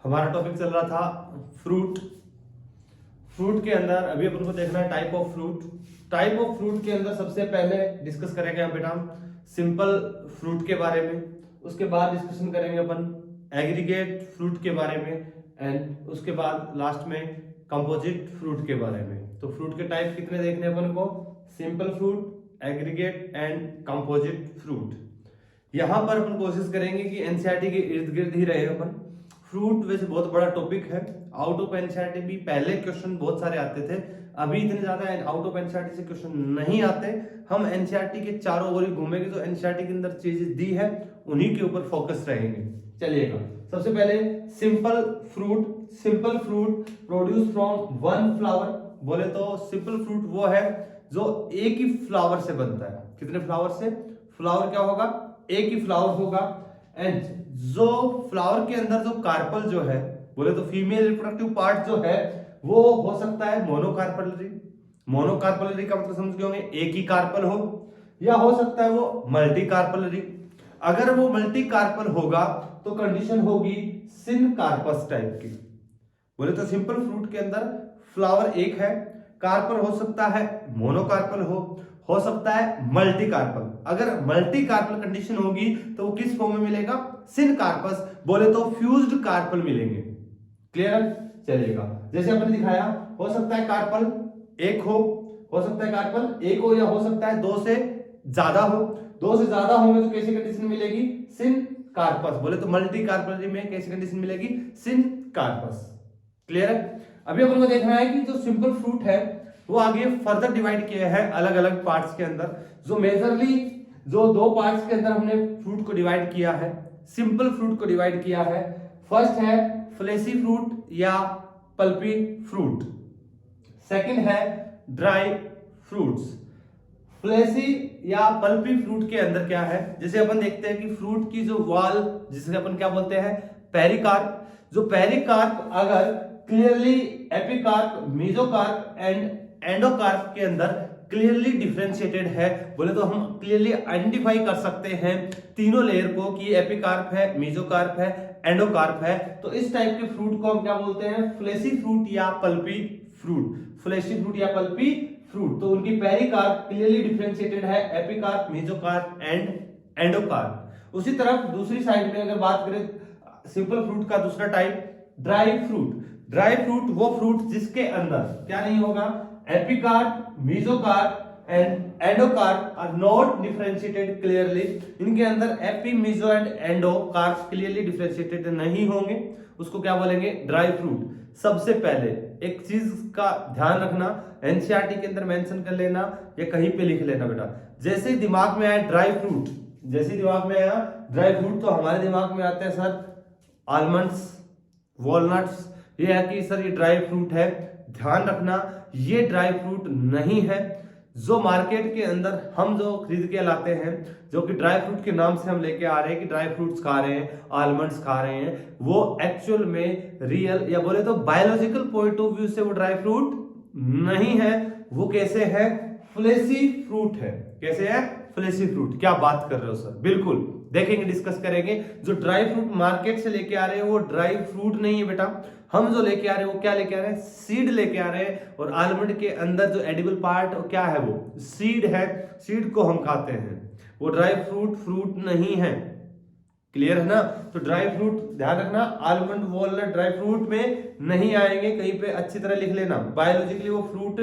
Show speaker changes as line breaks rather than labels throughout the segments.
हमारा टॉपिक चल रहा था फ्रूट। फ्रूट के अंदर अभी अपन को देखना है type of fruit. Type of fruit के अंदर सबसे पहले डिस्कस करेंगे हम बेटा सिंपल फ्रूट के बारे में। उसके बाद डिस्कशन करेंगे अपन एग्रीगेट फ्रूट के बारे में एंड उसके बाद लास्ट में कंपोजिट फ्रूट के बारे में। तो फ्रूट के टाइप कितने देखने अपन को, simple fruit, aggregate and composite fruit. यहाँ पर अपन कोशिश करेंगे कि एनसीईआरटी के इर्द गिर्द ही रहे अपन। फ्रूट वैसे बहुत बड़ा टॉपिक है, आउट ऑफ एनसीईआरटी भी पहले क्वेश्चन बहुत सारे आते थे, अभी इतने ज्यादा आउट ऑफ एनसीईआरटी से क्वेश्चन नहीं आते। हम एनसीईआरटी के चारों ओर ही घूमेंगे, जो एनसीईआरटी के अंदर चीजें दी है उन्हीं के ऊपर फोकस रहेंगे। चलिएगा, सबसे पहले simple fruit. Simple fruit produce from one flower. बोले तो सिंपल फ्रूट वो है जो एक ही फ्लावर से बनता है। कितने फ्लावर से? फ्लावर क्या होगा? एक ही फ्लावर होगा। एंड जो फ्लावर के अंदर जो कार्पल जो है, बोले तो फीमेल रिप्रोडक्टिव पार्ट जो है वो हो सकता है मोनोकार्पलरी। मोनोकार्पलरी का मतलब समझ गए होंगे, एक ही कार्पल हो, या हो सकता है वो मल्टी कार्पलरी। अगर वो मल्टी कार्पल होगा तो कंडीशन होगी सिनकार्पस टाइप की। बोले तो सिंपल फ्रूट के अंदर फ्लावर एक है, कार्पल हो सकता है मोनोकार्पल हो सकता है मल्टी कार्पल। अगर मल्टी कार्पल कंडीशन होगी तो वो किस फॉर्म में मिलेगा? सिनकार्पस। बोले तो फ्यूज्ड कार्पल मिलेंगे। क्लियर? चलेगा, जैसे अपन ने दिखाया, हो सकता है कार्पल एक हो सकता है कार्पल एक हो, या हो सकता है दो से ज्यादा हो। दो से ज्यादा होंगे तो कैसी कंडीशन मिलेगी? सिनकार्पस। बोले तो मल्टी कार्पलरी में कैसी कंडीशन मिलेगी? सिनकार्पस। क्लियर है? अभी अपन को देखना है कि जो सिंपल फ्रूट है वो आगे फर्दर डिवाइड किया है अलग अलग पार्ट्स के अंदर। जो मेजरली जो दो पार्ट्स के अंदर हमने फ्रूट को डिवाइड किया है, सिंपल फ्रूट को डिवाइड किया है। फर्स्ट है फ्लेशी फ्रूट या पल्पी फ्रूट। सेकंड है ड्राई फ्रूट्स। फ्लेशी या पल्पी फ्रूट के अंदर क्या है, जैसे अपन देखते हैं कि फ्रूट की जो वॉल, जिसे अपन क्या बोलते हैं? पेरिकार्प। जो पेरिकार्प अगर clearly epicarp, mesocarp and endocarp के अंदर क्लियरली डिफरेंशिएटेड है, बोले तो हम क्लियरली आइडेंटिफाई कर सकते हैं तीनों लेयर को कि ये एपिकार्प है, मेसोकार्प है, एंडोकार्प है। तो इस टाइप के फ्रूट को हम क्या बोलते हैं? फ्लेशी फ्रूट या पल्पी फ्रूट। फ्लेशी फ्रूट या पल्पी फ्रूट। तो उनकी पेरिकार्प क्लियरली डिफरेंशिएटेड है, एपिकार्प, मेसोकार्प एंड एंडोकार्प। उसी तरफ दूसरी साइड में अगर बात करें सिंपल फ्रूट का दूसरा type dry fruit. Dry fruit वो फ्रूट जिसके अंदर क्या नहीं होगा? Epicarp, mesocarp and endocarp are not differentiated clearly. इनके अंदर epi, meso and endocarp clearly differentiated नहीं होंगे, उसको क्या बोलेंगे? Dry fruit. सबसे पहले एक चीज का ध्यान रखना, एनसीईआरटी के अंदर मेंशन कर लेना या कहीं पे लिख लेना बेटा, जैसे ही दिमाग में आया ड्राई फ्रूट, जैसे दिमाग में आया ड्राई फ्रूट तो हमारे दिमाग में आते हैं सर आलमंड्स, वॉलनट्स। ये है कि सर ये ड्राई फ्रूट है। ध्यान रखना ये ड्राई फ्रूट नहीं है। जो मार्केट के अंदर हम जो खरीद के लाते हैं, जो कि ड्राई फ्रूट के नाम से हम लेके आ रहे हैं कि ड्राई फ्रूट्स खा रहे हैं, आलमंड्स खा रहे हैं, वो एक्चुअल में रियल या बोले तो बायोलॉजिकल पॉइंट ऑफ व्यू से वो ड्राई फ्रूट नहीं है। वो कैसे है? फ्लेशी फ्रूट है। कैसे है? Fleshy fruit. क्या बात कर रहे हो सर? बिल्कुल देखेंगे, डिस्कस करेंगे। जो ड्राई फ्रूट मार्केट से लेके आ रहे हैं वो ड्राई फ्रूट नहीं है बेटा। हम जो लेके आ रहे हैं वो क्या लेके आ रहे हैं? सीड लेके आ रहे हैं। और आलमंड के अंदर जो एडिबल पार्ट क्या है? वो सीड है। सीड को हम खाते हैं, वो ड्राई फ्रूट नहीं है। क्लियर है ना? तो ड्राई फ्रूट ध्यान रखना, आलमंड, वॉलनट ड्राई फ्रूट में नहीं आएंगे। कहीं पे अच्छी तरह लिख लेना, बायोलॉजिकली वो फ्रूट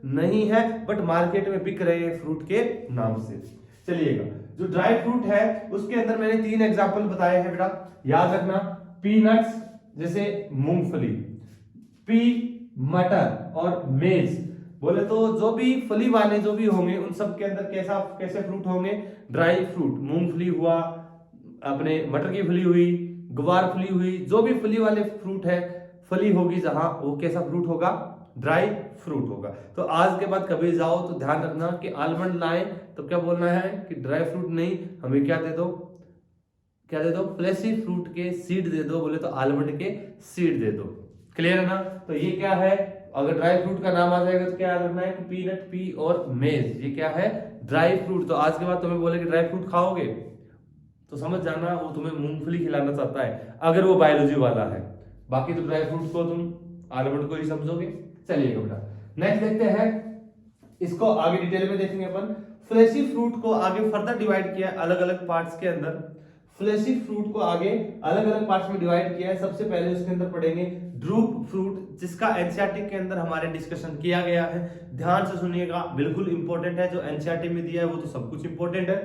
नहीं है, बट मार्केट में बिक रहे हैं फ्रूट के नाम से। चलिएगा, जो ड्राई फ्रूट है उसके अंदर मैंने 3 एग्जांपल बताए हैं बेटा, याद रखना। पीनट्स जैसे मूंगफली, पी मटर और मेज। बोले तो जो भी फली वाले जो भी होंगे उन सब के अंदर कैसे फ्रूट होंगे? Dry fruit. मूंगफली हुआ, अपने मटर की फली हुई, ग्वार फली हुई, जो भी फली वाले फ्रूट है, फली होगी जहां, वो कैसा फ्रूट होगा? ड्राई फ्रूट होगा। तो आज के बाद कभी जाओ तो ध्यान रखना कि आलमंड लाए तो क्या बोलना है कि ड्राई फ्रूट नहीं, हमें क्या दे दो? क्या दे दो? फ्लेशी फ्रूट के सीड दे दो। बोले तो आलमंड के सीड दे दो। क्लियर है ना? तो ये क्या है? अगर ड्राई फ्रूट का नाम आ जाएगा तो क्या याद रखना है कि पीनट, पी और मेज, ये क्या है? Dry fruit. तो आज के बाद तुम्हें बोले कि ड्राई फ्रूट खाओगे तो समझ जाना वो तुम्हें मूंगफली खिलाना चाहता है, अगर वो बायोलॉजी वाला है। बाकी तो ड्राई फ्रूट को तुम आलमंड को ही समझोगे। चलिएगा बेटा, नेक्स्ट देखते हैं, इसको आगे डिटेल में देखेंगे अपन। फ्लेशी फ्रूट को आगे फर्दर डिवाइड किया अलग अलग पार्ट्स के अंदर। फ्लेशी फ्रूट को आगे अलग अलग पार्ट्स में डिवाइड किया है। सबसे पहले उसके अंदर पढ़ेंगे ड्रूप फ्रूट, जिसका एनसीईआरटी के अंदर हमारे डिस्कशन किया गया है। ध्यान से सुनिएगा, बिल्कुल इंपॉर्टेंट है। जो एनसीईआरटी में दिया है वो तो सब कुछ इंपॉर्टेंट है।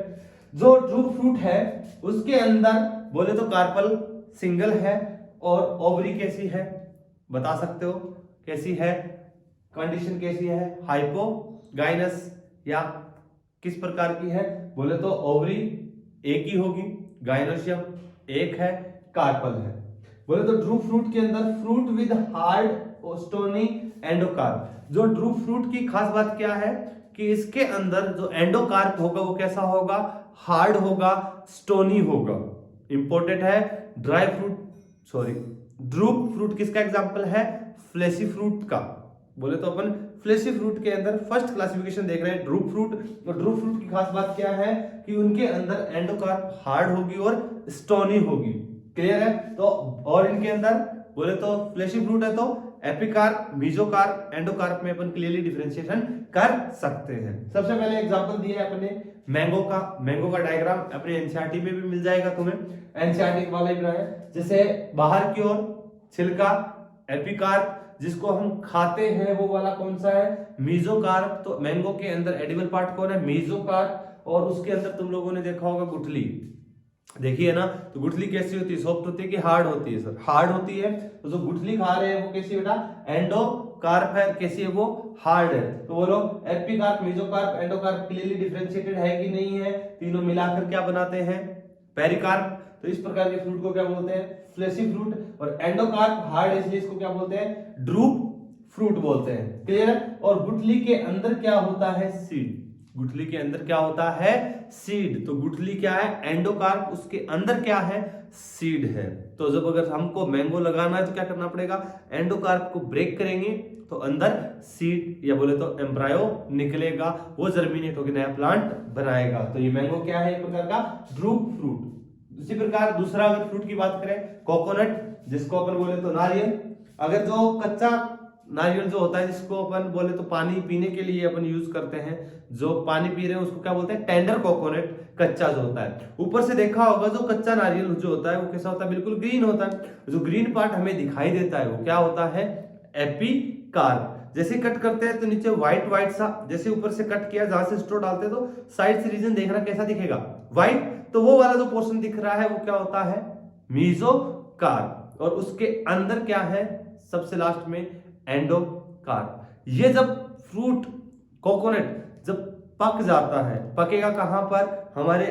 जो ड्रूप फ्रूट है उसके अंदर बोले तो कार्पल सिंगल है और ओवरी कैसी है बता सकते हो, कैसी है, कंडीशन कैसी है, हाइपोगाइनस या किस प्रकार की है? बोले तो ओवरी एक ही होगी, गाइनोसियम एक है, कार्पल है। बोले तो ड्रूप फ्रूट के अंदर fruit with hard stony endocarp. जो ड्रूप फ्रूट की खास बात क्या है कि इसके अंदर जो एंडोकार्प होगा वो कैसा होगा? हार्ड होगा, स्टोनी होगा। इंपॉर्टेंट है। ड्राई फ्रूट ड्रूप फ्रूट किसका एग्जांपल है? फ्लेशी फ्रूट का। बोले तो अपन फ्लेशी फ्रूट के अंदर फर्स्ट क्लासिफिकेशन देख रहे हैं ड्रूप फ्रूट। तो ड्रूप फ्रूट की खास बात क्या है कि उनके अंदर एंडोकार्प हार्ड होगी और स्टोनी होगी। क्लियर है? तो और इनके अंदर बोले तो फ्लेशी फ्रूट है तो एपिकार्प, मीजोकार्प, एंडोकार्प में अपन क्लियरली डिफरेंशिएशन कर सकते हैं। सबसे पहले एग्जांपल दिया है अपने मैंगो का डायग्राम अपने एनसीईआरटी में भी मिल जाएगा तुम्हें, एनसीईआरटी वाला ही बनाया। जैसे बाहर की ओर छिलका एपिकार्प, जिसको हम खाते हैं वो वाला कौन सा है? मीजोकार्प। तो मैंगो के अंदर एडिबल पार्ट कौन है? मीजोकार्प। और उसके अंदर तुम लोगों ने देखा होगा गुठली, देखिए ना। तो गुठली कैसी होती है? सॉफ्ट होती है कि हार्ड होती है? सर हार्ड होती है। तो जो गुठली खा रहे हैं वो कैसी बेटा? एंडोकार्प है। कैसी है वो? हार्ड है। तो बोलो epicarp, mesocarp, endocarp clearly differentiated है कि नहीं है? तीनों मिलाकर क्या बनाते हैं? पेरिकार्प। तो इस प्रकार के फ्रूट को क्या बोलते हैं? Fleshy fruit. और एंडोकार्प हार्ड है इसलिए इसको क्या बोलते हैं? ड्रूप फ्रूट बोलते हैं। क्लियर है? और गुठली के अंदर क्या होता है? सीड। गुठली के अंदर क्या होता है? सीड। तो गुठली क्या है? एंडोकार्प, उसके अंदर क्या है? सीड है। तो जब अगर हमको मैंगो लगाना है तो क्या करना पड़ेगा? एंडोकार्प को ब्रेक करेंगे तो अंदर सीड या बोले तो एम्ब्रायो निकलेगा, वो जर्मिनेट होकर नया प्लांट बनाएगा। तो ये मैंगो क्या है? एक प्रकार का ड्रूप फ्रूट। इसी प्रकार दूसरा अगर फ्रूट की बात करें, कोकोनट, जिसको अपन बोले तो नारियल। अगर जो कच्चा नारियल जो होता है जिसको अपन बोले तो पानी पीने के लिए अपन यूज करते हैं, जो पानी पी रहे हैं उसको क्या बोलते हैं? टेंडर कोकोनट, कच्चा जो होता है। ऊपर से देखा होगा जो कच्चा नारियल जो होता है वो कैसा होता है? बिल्कुल ग्रीन होता है। जो ग्रीन पार्ट हमें दिखाई देता है वो क्या होता है? एपिकार्प। जैसे कट करते हैं तो नीचे व्हाइट सा, जैसे ऊपर से कट किया जहां से स्ट्रो डालते हैं तो साइड से रीजन देखना कैसा दिखेगा? व्हाइट। तो वो वाला जो पोर्शन दिख रहा है वो क्या होता है? मीजोकार्प। और उसके अंदर क्या है? सबसे लास्ट में एंडोकार्प। ये जब फ्रूट कोकोनट जब पक जाता है, पकेगा कहां पर? हमारे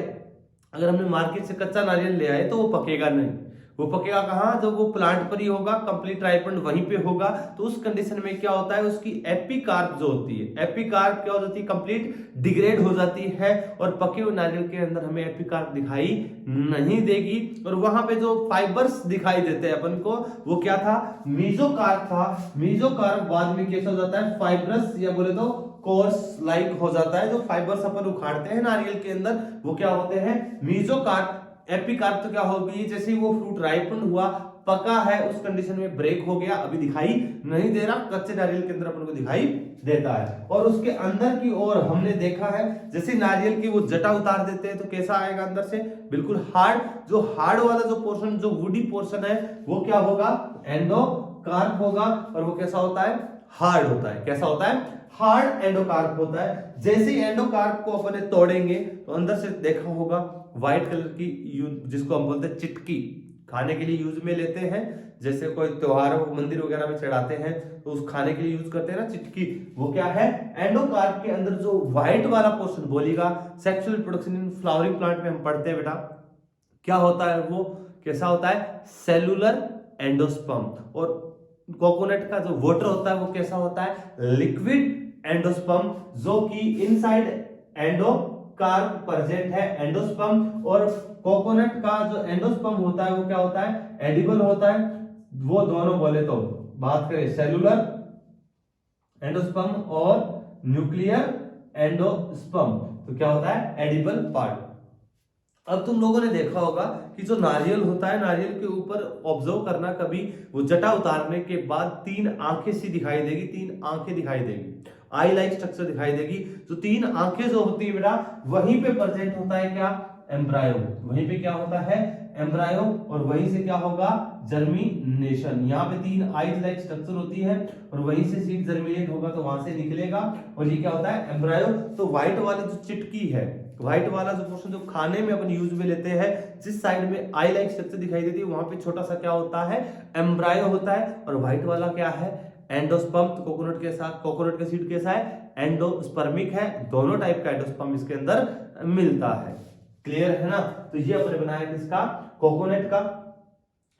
अगर हमने मार्केट से कच्चा नारियल ले आए तो वो पकेगा नहीं। वो पकेगा कहां? जब वो प्लांट पर ही होगा, कंप्लीट राइपेंड वहीं पे होगा। तो उस कंडीशन में क्या होता है? उसकी एपिकार्प जो होती है, एपिकार्प क्या हो जाती है? कंप्लीट डिग्रेड हो जाती है और पके हुए नारियल के अंदर हमें एपिकार्प दिखाई नहीं देगी। और वहां पे जो फाइबर्स दिखाई देते हैं अपन को वो क्या था? मीजोकार्प था। मीजोकार्प बाद में कैसा हो जाता है? फाइब्रस या बोले तो कोर्स लाइक हो जाता है। जो फाइबर्स अपन उखाड़ते हैं नारियल के अंदर वो क्या होते हैं? मीजोकार्प। एपिकार्प तो क्या होगी? जैसे ही वो फ्रूट राइपन हुआ, पका है, उस कंडीशन में ब्रेक हो गया, अभी दिखाई नहीं दे रहा, कच्चे नारियल के अंदर अपन को दिखाई देता है। और उसके अंदर की ओर हमने देखा है जैसे नारियल की वो जटा उतार देते हैं तो कैसा आएगा अंदर से? बिल्कुल हार्ड। जो हार्ड वाला जो पोर्शन, जो वुडी पोर्शन है वो क्या होगा? एंडोकार्प होगा। और वो कैसा होता है? हार्ड होता है। कैसा होता है? हार्ड एंडोकार्प होता है। जैसे ही एंडोकार्प को अपन तोड़ेंगे तो अंदर से देखा होगा व्हाइट कलर की, जिसको हम बोलते हैं चिटकी, खाने के लिए यूज में लेते हैं। जैसे कोई त्योहार मंदिर वगैरह में चढ़ाते हैं तो उस खाने के लिए यूज करते हैं ना चिटकी, वो क्या है? एंडोकार्प के अंदर जो व्हाइट वाला पोर्शन बोलेगा, sexual production in flowering plant में हम पढ़ते हैं बेटा, क्या होता है वो? कैसा होता है? Cellular endosperm. और कोकोनट का जो वाटर होता है वो कैसा होता है? लिक्विड एंडोस्पर्म, जो कि इनसाइड एंडोकार्प प्रेजेंट है, एंडोस्पर्म। और कोकोनट का जो एंडोस्पर्म होता है वो क्या होता है? एडिबल होता है। वो दोनों बोले तो बात करें सेलुलर एंडोस्पर्म और न्यूक्लियर एंडोस्पर्म तो क्या होता है? Edible part. अब तुम लोगों ने देखा होगा कि जो नारियल होता है, नारियल के ऊपर ऑब्जर्व करना कभी, वो जटा उतारने के बाद 3 आंखें सी दिखाई देगी, 3 आंखें दिखाई देगी, आई लाइक स्ट्रक्चर दिखाई देगी। जो 3 आंखें जो होती है बेटा, वहीं पे प्रेजेंट होता है क्या, एम्ब्रायो। वहीं पे क्या होता है, एम्ब्रायो, और वहीं से क्या होगा, जर्मिनेशन। यहाँ पे 3 आई लाइक स्ट्रक्चर होती है और वहीं से सीड जर्मिनेट होगा तो वहां से निकलेगा, और ये क्या होता है, एम्ब्रायो। तो व्हाइट वाली जो चिटकी है, व्हाइट वाला जो पोर्शन जो खाने में अपन यूज में लेते हैं, जिस साइड में आई लाइक स्ट्रक्चर दिखाई देती है वहां पे छोटा सा क्या होता है, एम्ब्रायो होता है। और व्हाइट वाला क्या है, एंडोस्पर्म। तो कोकोनट के साथ, कोकोनट का सीड कैसा है, एंडोस्पर्मिक है। दोनों टाइप का एंडोस्पर्म इसके अंदर मिलता है। क्लियर है ना। तो ये अपने बनाया किसका, कोकोनट का।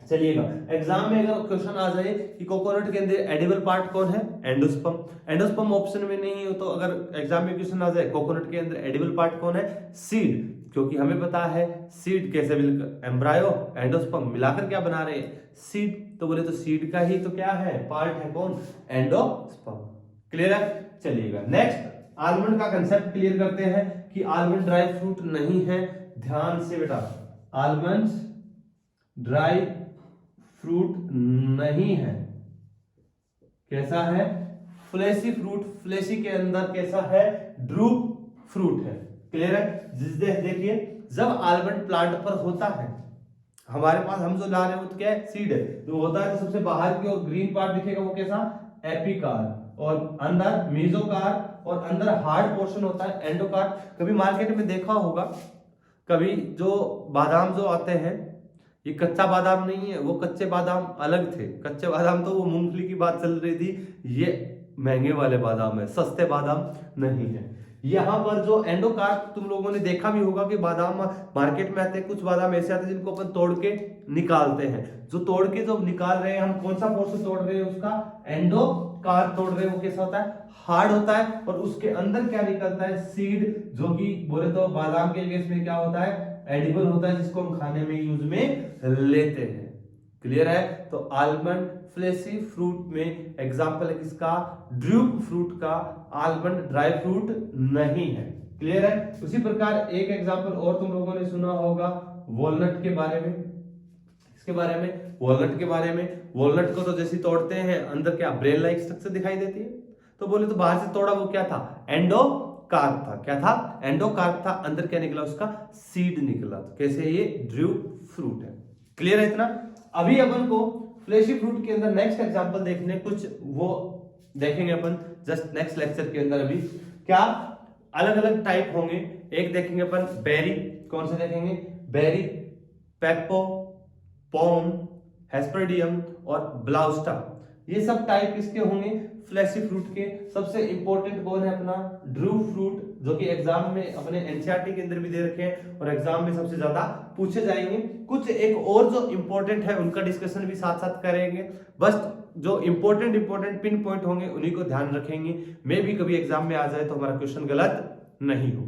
चलिएगा, एग्जाम में अगर क्वेश्चन आ जाए कि कोकोनट के अंदर एडिबल पार्ट कौन है, एंडोस्पर्म। एंडोस्पर्म ऑप्शन में नहीं हो तो अगर एग्जाम में क्वेश्चन आ जाए कोकोनट के अंदर एडिबल पार्ट कौन है, सीड। क्योंकि हमें पता है सीड कैसे मिलकर, एम्ब्रायो एंडोस्पर्म मिलाकर क्या बना रहे हैं, सीड। तो बोले तो सीड का ही तो क्या है, पार्ट है कौन, एंडोस्पर्म। क्लियर है। चलिएगा नेक्स्ट, आलमंड का कंसेप्ट क्लियर करते हैं कि आलमंड ड्राई फ्रूट नहीं है। ध्यान से बेटा, आलमंड ड्राई फ्रूट नहीं है। कैसा है, फ्लेशी फ्रूट। फ्लेशी के अंदर कैसा है, ड्रूप फ्रूट है। क्लियर है। देखिए, जब आलमंड प्लांट पर होता है, हमारे पास हम जो ला रहे हैं वो तो क्या है, सीड है। तो होता है तो सबसे बाहर की ओर ग्रीन पार्ट दिखेगा, वो कैसा, एपिकार, और अंदर मेसोकार, और अंदर हार्ड पोर्शन होता है एंडोकार। कभी मार्केट में देखा होगा, कभी जो बादाम जो आते हैं, ये कच्चा बादाम नहीं है, वो कच्चे बादाम अलग थे। कच्चे बादाम तो वो मूंगफली की बात चल रही थी, ये महंगे वाले बादाम है, सस्ते बादाम नहीं है। यहाँ पर जो एंडोकार्प, तुम लोगों ने देखा भी होगा कि बादाम मार्केट में आते हैं, कुछ बादाम ऐसे आते हैं जिनको अपन तोड़ के निकालते हैं। जो तोड़ के जो निकाल रहे हैं हम, कौन सा पोर्शन तोड़ रहे हैं, उसका एंडोकार्प तोड़ रहे हैं। वो कैसा होता है, हार्ड होता है, और उसके अंदर क्या निकलता है, सीड, जो कि बोले तो बादाम के केस में क्या होता है, एडिबल होता है, जिसको हम खाने में यूज में लेते हैं। क्लियर है। तो आलमंड फ्लेशी फ्रूट में एग्जांपल है किसका, ड्रूप फ्रूट का, आलमंड ड्राई फ्रूट नहीं है। क्लियर है। उसी प्रकार एक एग्जांपल और तुम लोगों ने सुना होगा वॉलनट के बारे में। इसके बारे में, वॉलनट के बारे में, वॉलनट को तो जैसे तोड़ते हैं अंदर क्या ब्रेन लाइक स्ट्रक्चर दिखाई देती है। तो बोले तो बाहर से तोड़ा वो क्या था, एंडोकार्प था। क्या था, एंडोकार्प था। अंदर क्या निकला, उसका सीड निकला। तो कैसे, ये ड्रूप फ्रूट है। क्लियर है इतना। अभी अपन को फ्लेशी फ्रूट के अंदर नेक्स्ट एग्जांपल देखने, कुछ वो देखेंगे अपन जस्ट नेक्स्ट लेक्चर के अंदर। अभी क्या अलग अलग टाइप होंगे, एक देखेंगे अपन बेरी। कौन से देखेंगे, बेरी, पेप्पो, पॉम, हेस्पेरिडियम और ब्लाउस्टा। ये सब टाइप किसके होंगे, फ्लेशी फ्रूट के। सबसे इंपॉर्टेंट कौन है अपना, ड्रूप फ्रूट, जो कि एग्जाम में अपने एनसीईआरटी के अंदर भी दे रखे हैं और एग्जाम में सबसे ज्यादा पूछे जाएंगे। कुछ एक और जो इंपॉर्टेंट है उनका डिस्कशन भी साथ साथ करेंगे। बस जो इंपॉर्टेंट पिन पॉइंट होंगे उन्हीं को ध्यान रखेंगे। मे भी कभी एग्जाम में आ जाए तो हमारा क्वेश्चन गलत नहीं हो।